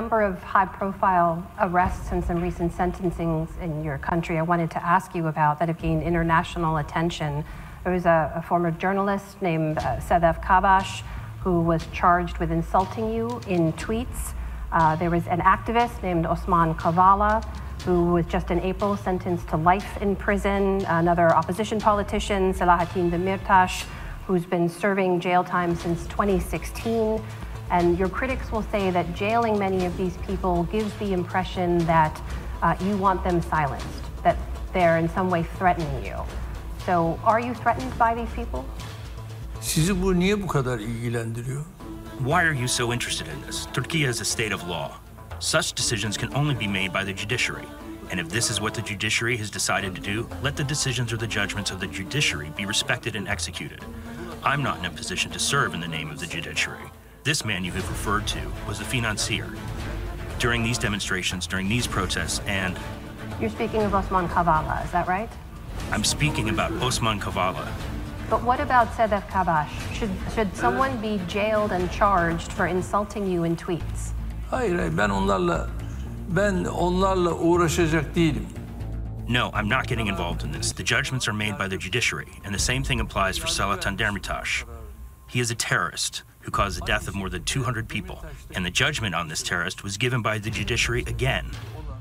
Number of high-profile arrests and some recent sentencings in your country I wanted to ask you about that have gained international attention. There was a former journalist named Sedef Kabash who was charged with insulting you in tweets. There was an activist named Osman Kavala who was just in April sentenced to life in prison. Another opposition politician, Selahattin Demirtas, who's been serving jail time since 2016. And your critics will say that jailing many of these people gives the impression that you want them silenced, that they're in some way threatening you. So are you threatened by these people? Sizi bu niye bu kadar ilgilendiriyor? Why are you so interested in this? Turkey is a state of law. Such decisions can only be made by the judiciary. And if this is what the judiciary has decided to do, let the decisions or the judgments of the judiciary be respected and executed. I'm not in a position to serve in the name of the judiciary. This man you have referred to was a financier. During these demonstrations, during these protests, and... You're speaking of Osman Kavala, is that right? I'm speaking about Osman Kavala. But what about Sedef Kabash? Should someone be jailed and charged for insulting you in tweets? Hayır, ben onlarla uğraşacak değilim. No, I'm not getting involved in this. The judgments are made by the judiciary, and the same thing applies for Selahattin Demirtas. He is a terrorist who caused the death of more than 200 people, and the judgment on this terrorist was given by the judiciary again.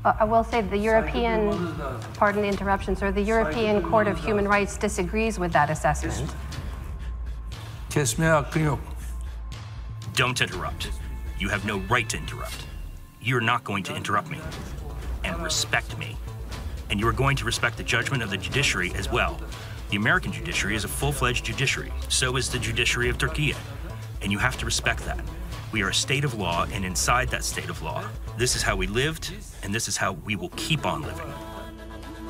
I will say the European, pardon the interruption, sir, the European Court of Human Rights disagrees with that assessment. Kesmeye hakkın yok. Don't interrupt. You have no right to interrupt. You're not going to interrupt me. And respect me. And you are going to respect the judgment of the judiciary as well. The American judiciary is a full-fledged judiciary. So is the judiciary of Turkey. And you have to respect that. We are a state of law, and inside that state of law, this is how we lived, and this is how we will keep on living.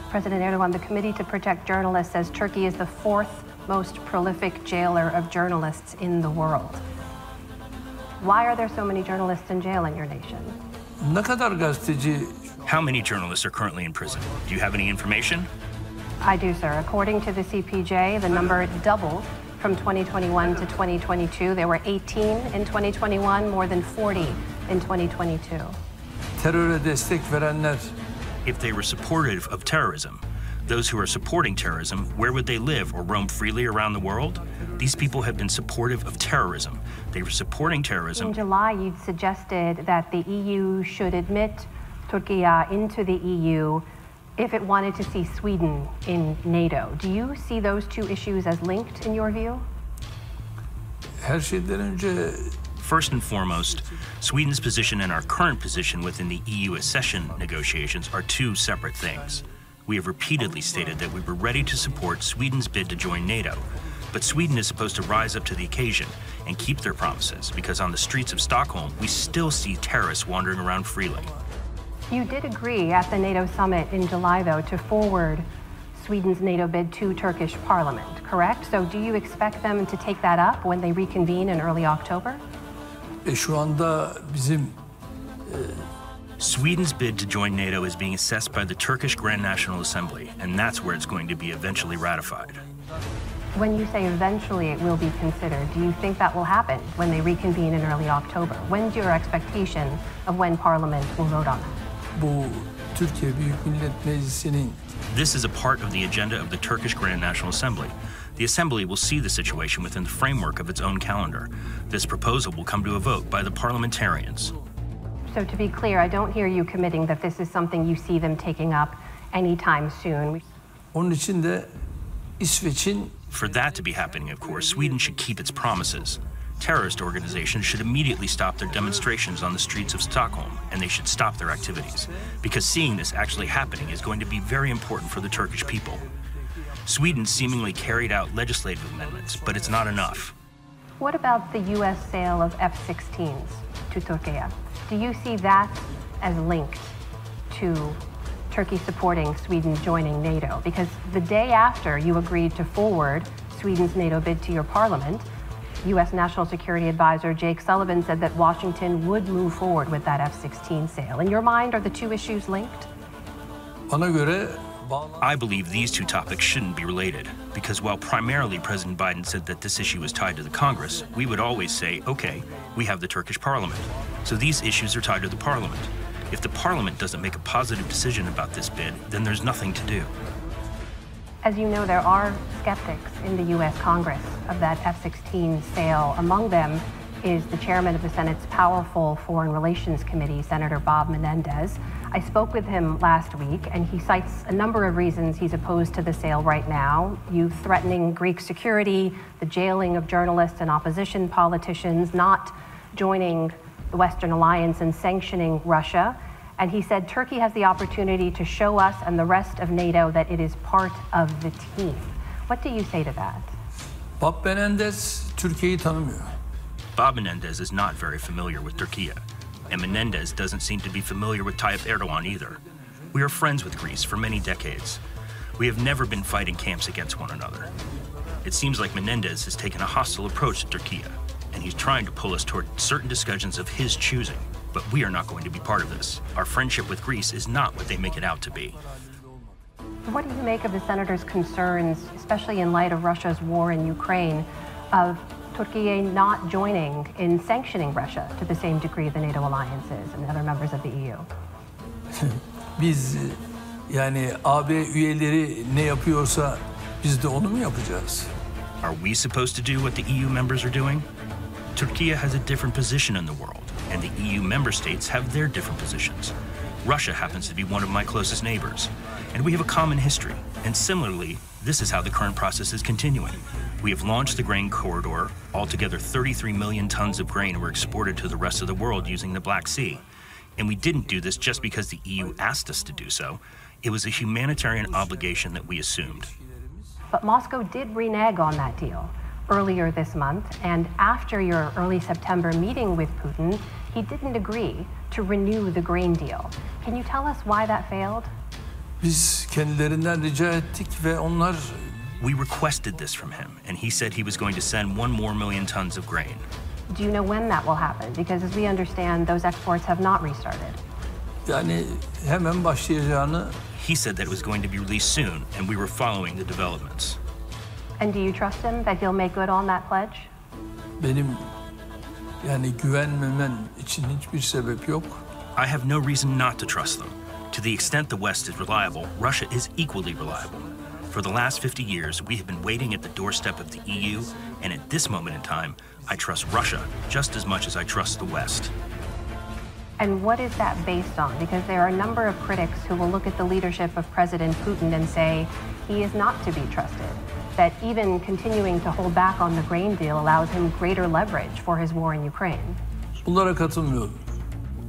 President Erdoğan, the Committee to Protect Journalists says Turkey is the fourth most prolific jailer of journalists in the world. Why are there so many journalists in jail in your nation? Ne kadar gazeteci? How many journalists are currently in prison? Do you have any information? I do, sir. According to the CPJ, the number doubled from 2021 to 2022. There were 18 in 2021, more than 40 in 2022. Teröre destek verenler. If they were supportive of terrorism, those who are supporting terrorism, where would they live or roam freely around the world? These people have been supportive of terrorism. They were supporting terrorism. In July, you suggested that the EU should admit Turkey into the EU if it wanted to see Sweden in NATO. Do you see those two issues as linked in your view? Her şeyden önce... First and foremost, Sweden's position and our current position within the EU accession negotiations are two separate things. We have repeatedly stated that we were ready to support Sweden's bid to join NATO, but Sweden is supposed to rise up to the occasion and keep their promises, because on the streets of Stockholm, we still see terrorists wandering around freely. You did agree at the NATO summit in July, though, to forward Sweden's NATO bid to Turkish Parliament, correct? So do you expect them to take that up when they reconvene in early October? Şu anda bizim... Sweden's bid to join NATO is being assessed by the Turkish Grand National Assembly, and that's where it's going to be eventually ratified. When you say eventually it will be considered, do you think that will happen when they reconvene in early October? When's your expectation of when Parliament will vote on that? Bu Türkiye Büyük Millet Meclisi'nin... This is a part of the agenda of the Turkish Grand National Assembly. The Assembly will see the situation within the framework of its own calendar. This proposal will come to a vote by the parliamentarians. So to be clear, I don't hear you committing that this is something you see them taking up anytime soon. Onun için de İsveç'in... For that to be happening, of course, Sweden should keep its promises. Terrorist organizations should immediately stop their demonstrations on the streets of Stockholm, and they should stop their activities, because seeing this actually happening is going to be very important for the Turkish people. Sweden seemingly carried out legislative amendments, but it's not enough. What about the U.S. sale of F-16s to Turkey? Do you see that as linked to Turkey supporting Sweden joining NATO? Because the day after you agreed to forward Sweden's NATO bid to your parliament, U.S. National Security Advisor Jake Sullivan said that Washington would move forward with that F-16 sale. In your mind, are the two issues linked? Bana göre I believe these two topics shouldn't be related, because while primarily President Biden said that this issue was tied to the Congress, we would always say, okay, we have the Turkish parliament. So these issues are tied to the parliament. If the parliament doesn't make a positive decision about this bid, then there's nothing to do. As you know, there are skeptics in the U.S. Congress of that F-16 sale. Among them is the chairman of the Senate's powerful Foreign Relations Committee, Senator Bob Menendez. I spoke with him last week, and he cites a number of reasons he's opposed to the sale right now. You threatening Greek security, the jailing of journalists and opposition politicians, not joining the Western alliance and sanctioning Russia. And he said Turkey has the opportunity to show us and the rest of NATO that it is part of the team. What do you say to that? Bob Menendez Türkiye'yi tanımıyor. Bob Menendez is not very familiar with Turkey, and Menendez doesn't seem to be familiar with Tayyip Erdoğan either. We are friends with Greece for many decades. We have never been fighting camps against one another. It seems like Menendez has taken a hostile approach to Turkey, and he's trying to pull us toward certain discussions of his choosing. But we are not going to be part of this. Our friendship with Greece is not what they make it out to be. What do you make of the senator's concerns, especially in light of Russia's war in Ukraine, of Turkey not joining in sanctioning Russia to the same degree the NATO alliances and other members of the EU? Biz yani AB üyeleri ne yapıyorsa biz de onu mu yapacağız? Are we supposed to do what the EU members are doing? Turkey has a different position in the world, and the EU member states have their different positions. Russia happens to be one of my closest neighbors, and we have a common history. And similarly, this is how the current process is continuing. We have launched the grain corridor. Altogether, 33 million tons of grain were exported to the rest of the world using the Black Sea. And we didn't do this just because the EU asked us to do so. It was a humanitarian obligation that we assumed. But Moscow did renege on that deal earlier this month, and after your early September meeting with Putin, he didn't agree to renew the grain deal. Can you tell us why that failed? Biz kendilerinden rica ettik ve onlar... We requested this from him, and he said he was going to send 1 more million tons of grain. Do you know when that will happen? Because as we understand, those exports have not restarted. Yani hemen başlayacağını... He said that it was going to be released soon, and we were following the developments. And do you trust him that he'll make good on that pledge? Benim yani güvenmemen için hiçbir sebep yok. I have no reason not to trust them. To the extent the West is reliable, Russia is equally reliable. For the last 50 years, we have been waiting at the doorstep of the EU, and at this moment in time, I trust Russia just as much as I trust the West. And what is that based on? Because there are a number of critics who will look at the leadership of President Putin and say he is not to be trusted, that even continuing to hold back on the grain deal allows him greater leverage for his war in Ukraine. Bunlara katılmıyorum.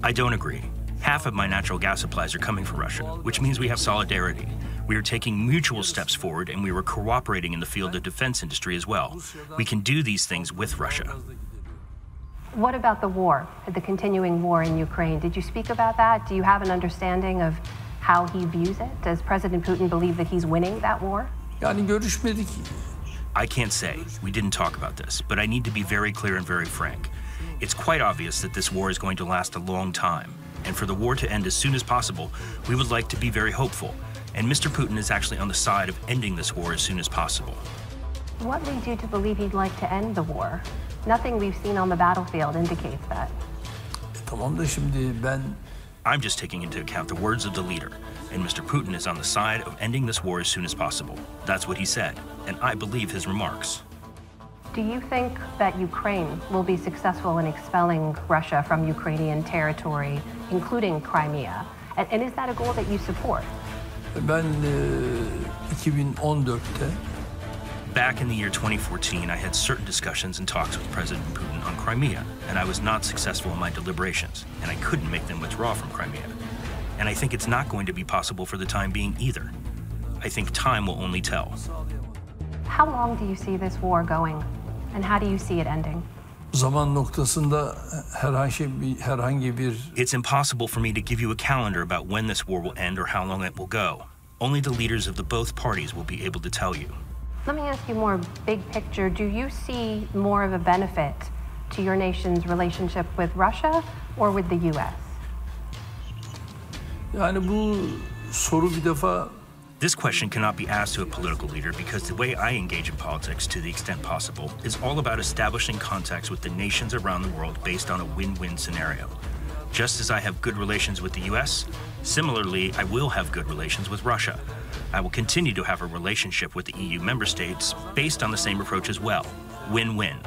I don't agree. Half of my natural gas supplies are coming from Russia, which means we have solidarity. We are taking mutual steps forward, and we were cooperating in the field of defense industry as well. We can do these things with Russia. What about the war, the continuing war in Ukraine? Did you speak about that? Do you have an understanding of how he views it? Does President Putin believe that he's winning that war? Yani görüşmedik. I can't say. We didn't talk about this, but I need to be very clear and very frank. It's quite obvious that this war is going to last a long time, and for the war to end as soon as possible, we would like to be very hopeful. And Mr. Putin is actually on the side of ending this war as soon as possible. What leads you to believe he'd like to end the war? Nothing we've seen on the battlefield indicates that. Tamam da şimdi ben... I'm just taking into account the words of the leader, and Mr. Putin is on the side of ending this war as soon as possible. That's what he said, and I believe his remarks. Do you think that Ukraine will be successful in expelling Russia from Ukrainian territory, including Crimea? And is that a goal that you support? Ben 2014'te Back in the year 2014, I had certain discussions and talks with President Putin on Crimea, and I was not successful in my deliberations, and I couldn't make them withdraw from Crimea. And I think it's not going to be possible for the time being either. I think time will only tell. How long do you see this war going, and how do you see it ending? zaman noktasında herhangi bir... It's impossible for me to give you a calendar about when this war will end or how long it will go. Only the leaders of the both parties will be able to tell you. Let me ask you more big picture. Do you see more of a benefit to your nation's relationship with Russia or with the U.S.? Yani bu soru bir defa This question cannot be asked to a political leader because the way I engage in politics, to the extent possible, is all about establishing contacts with the nations around the world based on a win-win scenario. Just as I have good relations with the US, similarly, I will have good relations with Russia. I will continue to have a relationship with the EU member states based on the same approach as well. Win-win.